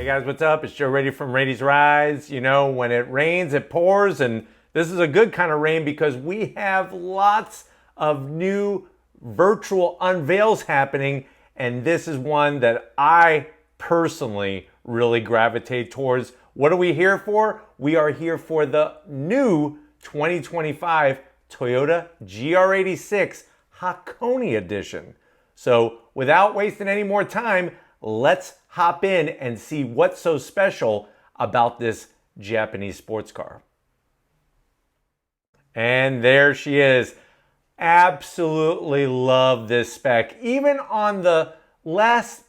guys, what's up? It's Joe Raiti from Raiti's Rides. You know, when it rains, it pours, and this is a good kind of rain because we have lots of new virtual unveils happening, and this is one that I personally really gravitate towards. What are we here for? We are here for the new 2025 Toyota GR86 Hakone Edition. So without wasting any more time, let's hop in and see what's so special about this Japanese sports car. And there she is. Absolutely love this spec. Even on the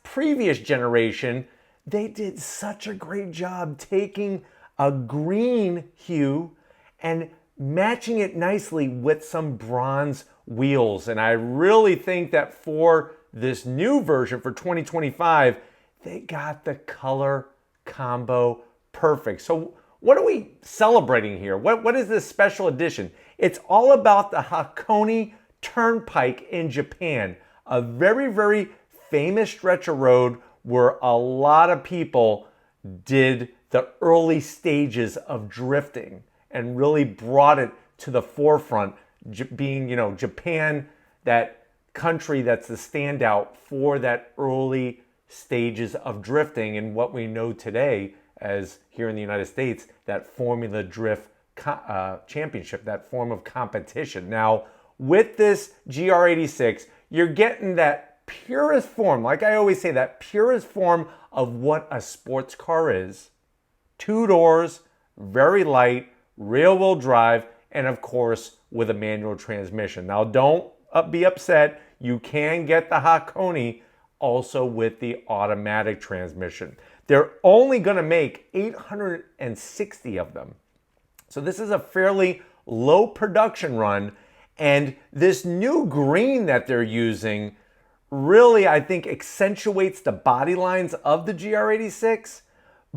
previous generation, they did such a great job taking a green hue and matching it nicely with some bronze wheels. And I really think that for this new version for 2025, they got the color combo perfect. So what are we celebrating here? What is this special edition? It's all about the Hakone Turnpike in Japan, a very, very famous stretch of road where a lot of people did the early stages of drifting and really brought it to the forefront, being, you know, Japan, that country that's the standout for that early stages of drifting and what we know today as here in the United States, that Formula Drift championship, that form of competition. Now, with this GR86, you're getting that purest form, like I always say, that purest form of what a sports car is. 2 doors, very light, rear-wheel drive, and of course, with a manual transmission. Now, don't be upset. You can get the Hakone also with the automatic transmission. They're only going to make 860 of them. So this is a fairly low production run. And this new green that they're using really, I think, accentuates the body lines of the GR86,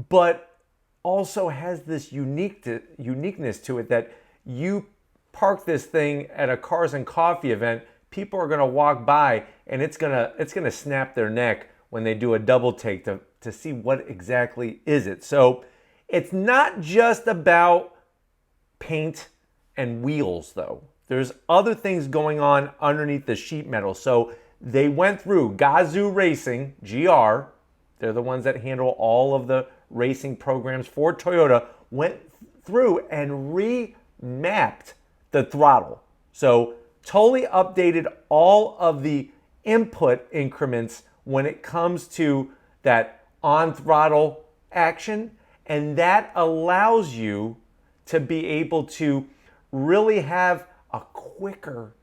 but also has this uniqueness to it that you park this thing at a Cars and Coffee event, people are going to walk by and it's going to snap their neck when they do a double take to see what exactly is it. So it's not just about paint and wheels though. There's other things going on underneath the sheet metal. So they went through Gazoo Racing, GR, they're the ones that handle all of the racing programs for Toyota, went through and remapped the throttle. So totally updated all of the input increments when it comes to that on throttle action. And that allows you to be able to really have a quicker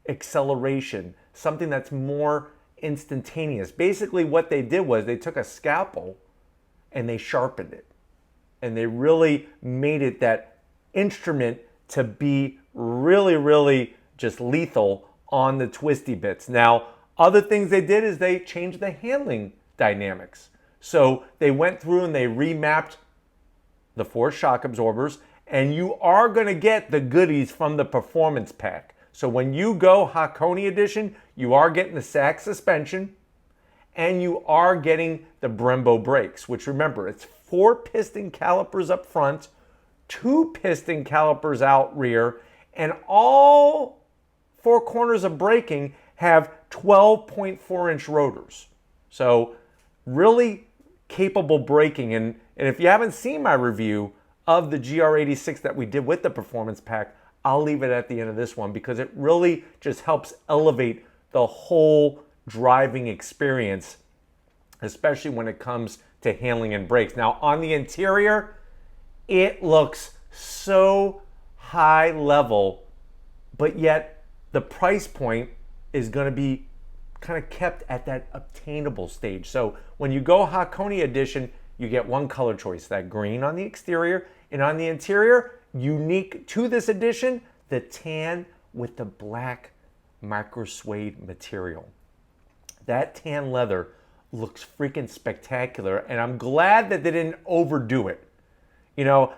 acceleration, something that's more instantaneous. Basically what they did was they took a scalpel and they sharpened it. And they really made it that instrument to be really, really just lethal on the twisty bits. Now, other things they did is they changed the handling dynamics. So they went through and they remapped the 4 shock absorbers, and you are going to get the goodies from the performance pack. So when you go Hakone Edition, you are getting the SAC suspension and you are getting the Brembo brakes, which, remember, it's 4 piston calipers up front, 2 piston calipers out rear, and all 4 corners of braking have 12.4-inch rotors. So really capable braking. And if you haven't seen my review of the GR86 that we did with the performance pack, I'll leave it at the end of this one because it really just helps elevate the whole driving experience, especially when it comes to handling and brakes. Now, on the interior, it looks so high level, but yet the price point is going to be kind of kept at that obtainable stage. So when you go Hakone Edition, you get one color choice, that green on the exterior, and on the interior, unique to this edition, the tan with the black micro suede material. That tan leather looks freaking spectacular, and I'm glad that they didn't overdo it. You know,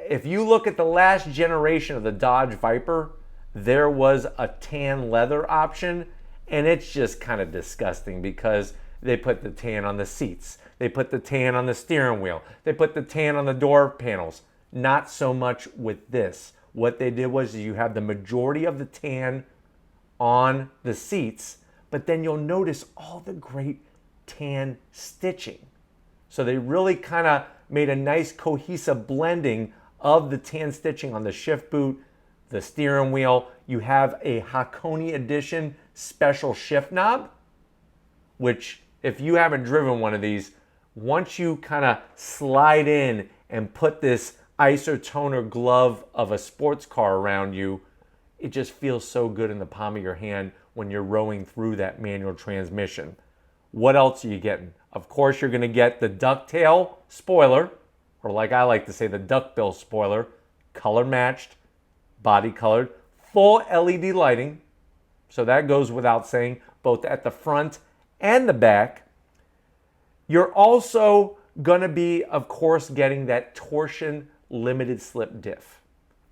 if you look at the last generation of the Dodge Viper, there was a tan leather option, and it's just kind of disgusting because They put the tan on the seats. They put the tan on the steering wheel. They put the tan on the door panels. Not so much with this. What they did was you have the majority of the tan on the seats, but then you'll notice all the great tan stitching. So they really kind of made a nice cohesive blending of the tan stitching on the shift boot, the steering wheel. You have a Hakone Edition special shift knob, which if you haven't driven one of these, once you kind of slide in and put this isotoner glove of a sports car around you, it just feels so good in the palm of your hand when you're rowing through that manual transmission. What else are you getting? Of course, you're going to get the ducktail spoiler, or like I like to say, the duckbill spoiler, color matched, body colored, full LED lighting. So that goes without saying, both at the front and the back. You're also going to be, of course, getting that torsion limited slip diff.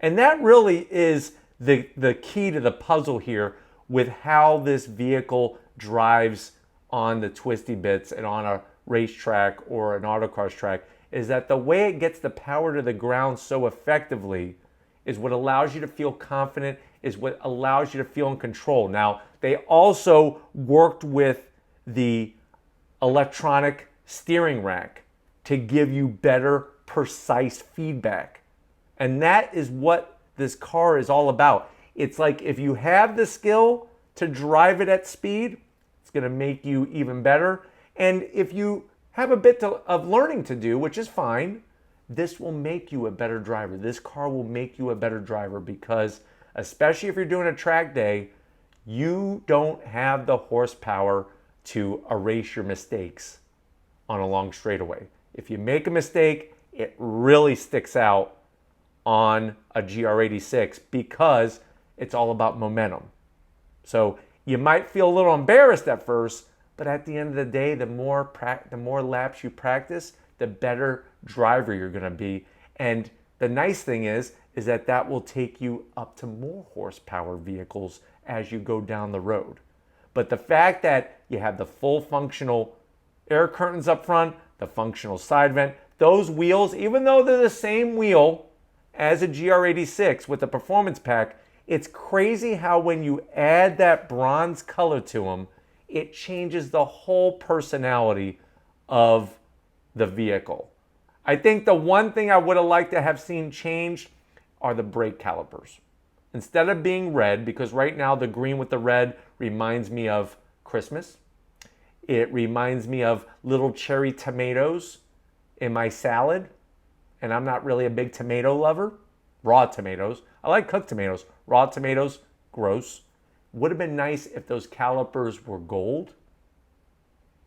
And that really is the key to the puzzle here with how this vehicle drives on the twisty bits and on a racetrack or an autocross track, is that the way it gets the power to the ground so effectively is what allows you to feel confident, is what allows you to feel in control. Now, they also worked with the electronic steering rack to give you better, precise feedback. And that is what this car is all about. It's like if you have the skill to drive it at speed, it's going to make you even better. And if you have a bit of learning to do, which is fine, this will make you a better driver. This car will make you a better driver because, especially if you're doing a track day, you don't have the horsepower to erase your mistakes on a long straightaway. If you make a mistake, it really sticks out on a GR86 because it's all about momentum. So you might feel a little embarrassed at first, but at the end of the day, the more laps you practice, the better driver you're going to be. And the nice thing is that will take you up to more horsepower vehicles as you go down the road. But the fact that you have the full functional air curtains up front, the functional side vent, those wheels, even though they're the same wheel as a GR86 with the performance pack, it's crazy how when you add that bronze color to them, it changes the whole personality of the vehicle. I think the one thing I would have liked to have seen changed are the brake calipers. Instead of being red, because right now the green with the red reminds me of Christmas. It reminds me of little cherry tomatoes in my salad. And I'm not really a big tomato lover. Raw tomatoes. I like cooked tomatoes. Raw tomatoes, gross. Would have been nice if those calipers were gold.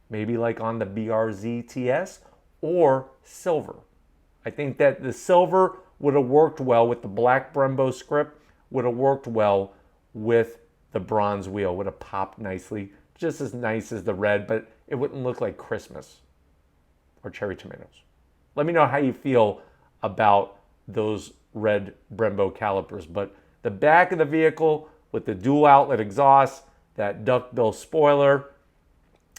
Maybe like on the BRZ TS or silver. I think that the silver would have worked well with the black Brembo script, would have worked well with the bronze wheel, would have popped nicely, just as nice as the red, but it wouldn't look like Christmas or cherry tomatoes. Let me know how you feel about those red Brembo calipers, but the back of the vehicle with the dual outlet exhaust, that duckbill spoiler,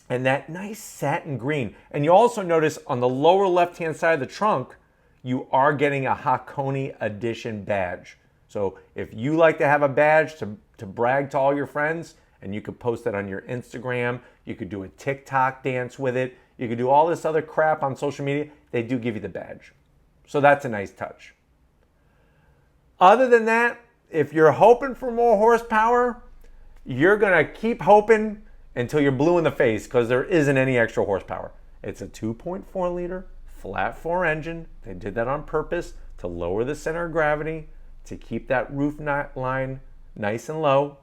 and that nice satin green. And you also notice on the lower left-hand side of the trunk, you are getting a Hakone Edition badge. So if you like to have a badge to brag to all your friends, and you could post that on your Instagram, you could do a TikTok dance with it, you could do all this other crap on social media, they do give you the badge. So that's a nice touch. Other than that, if you're hoping for more horsepower, you're gonna keep hoping until you're blue in the face because there isn't any extra horsepower. It's a 2.4 liter flat 4 engine. They did that on purpose to lower the center of gravity, to keep that roof line nice and low.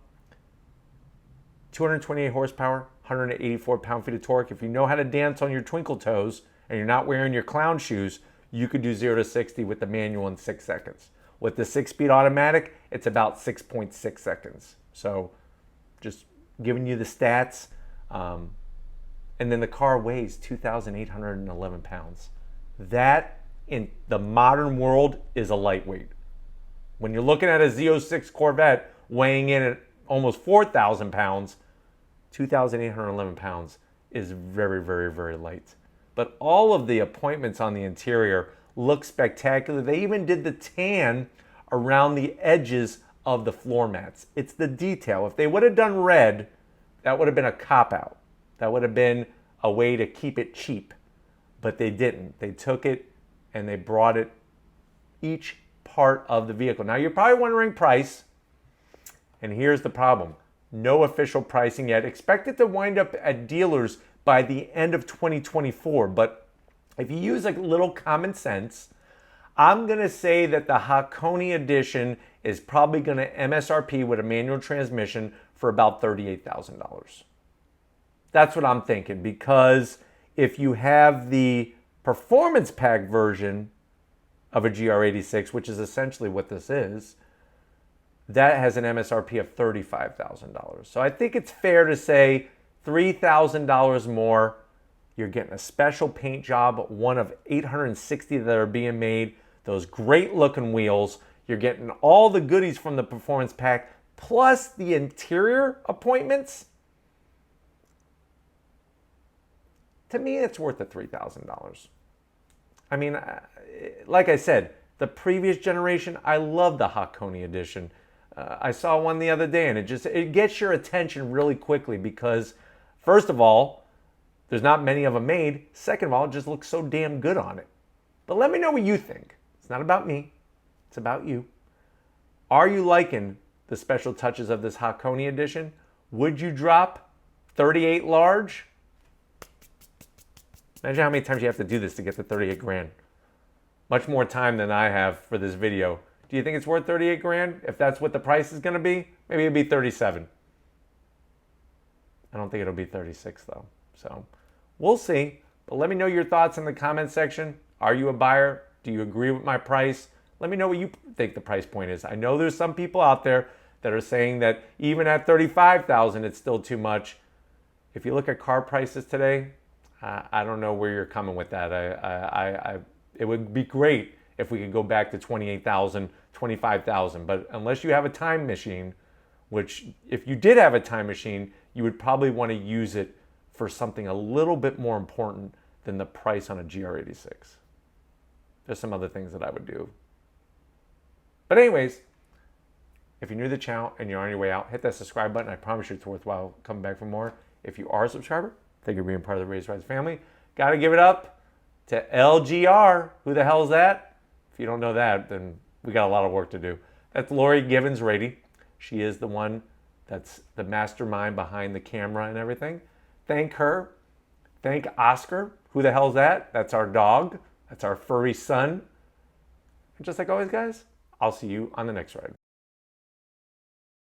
228 horsepower, 184 pound-feet of torque. If you know how to dance on your twinkle toes and you're not wearing your clown shoes, you could do 0 to 60 with the manual in 6 seconds. With the 6-speed automatic, it's about 6.6 seconds. So just giving you the stats. And then the car weighs 2,811 pounds. That, in the modern world, is a lightweight. When you're looking at a Z06 Corvette weighing in at almost 4,000 pounds, 2,811 pounds is very, very, very light. But all of the appointments on the interior look spectacular. They even did the tan around the edges of the floor mats. It's the detail. If they would have done red, that would have been a cop-out. That would have been a way to keep it cheap. But they didn't. They took it and they brought it each part of the vehicle. Now you're probably wondering price, and here's the problem. No official pricing yet. Expect it to wind up at dealers by the end of 2024. But if you use a little common sense, I'm going to say that the Hakone Edition is probably going to MSRP with a manual transmission for about $38,000. That's what I'm thinking, because if you have the performance pack version of a GR86, which is essentially what this is, that has an MSRP of $35,000. So I think it's fair to say $3,000 more. You're getting a special paint job, one of 860 that are being made, those great looking wheels. You're getting all the goodies from the performance pack, plus the interior appointments. To me, it's worth the $3,000. I mean, like I said, the previous generation, I love the Hakone Edition. I saw one the other day, and it gets your attention really quickly because, first of all, there's not many of them made. Second of all, it just looks so damn good on it. But let me know what you think. It's not about me. It's about you. Are you liking the special touches of this Hakone Edition? Would you drop 38 large? Imagine how many times you have to do this to get to 38 grand. Much more time than I have for this video. Do you think it's worth 38 grand? If that's what the price is going to be, maybe it'd be 37. I don't think it'll be 36 though. So we'll see. But let me know your thoughts in the comment section. Are you a buyer? Do you agree with my price? Let me know what you think the price point is. I know there's some people out there that are saying that even at $35,000, it's still too much. If you look at car prices today, I don't know where you're coming with that. It would be great if we could go back to $28,000, $25,000. But unless you have a time machine, which if you did have a time machine, you would probably want to use it for something a little bit more important than the price on a GR86. There's some other things that I would do. But anyways, if you're new to the channel and you're on your way out, hit that subscribe button. I promise you it's worthwhile coming back for more. If you are a subscriber, thank you for being part of the Raised Rides family. Got to give it up to LGR. Who the hell is that? If you don't know that, then we got a lot of work to do. That's Lori Givens Raiti. She is the one that's the mastermind behind the camera and everything. Thank her. Thank Oscar. Who the hell is that? That's our dog. That's our furry son. And just like always, guys, I'll see you on the next ride.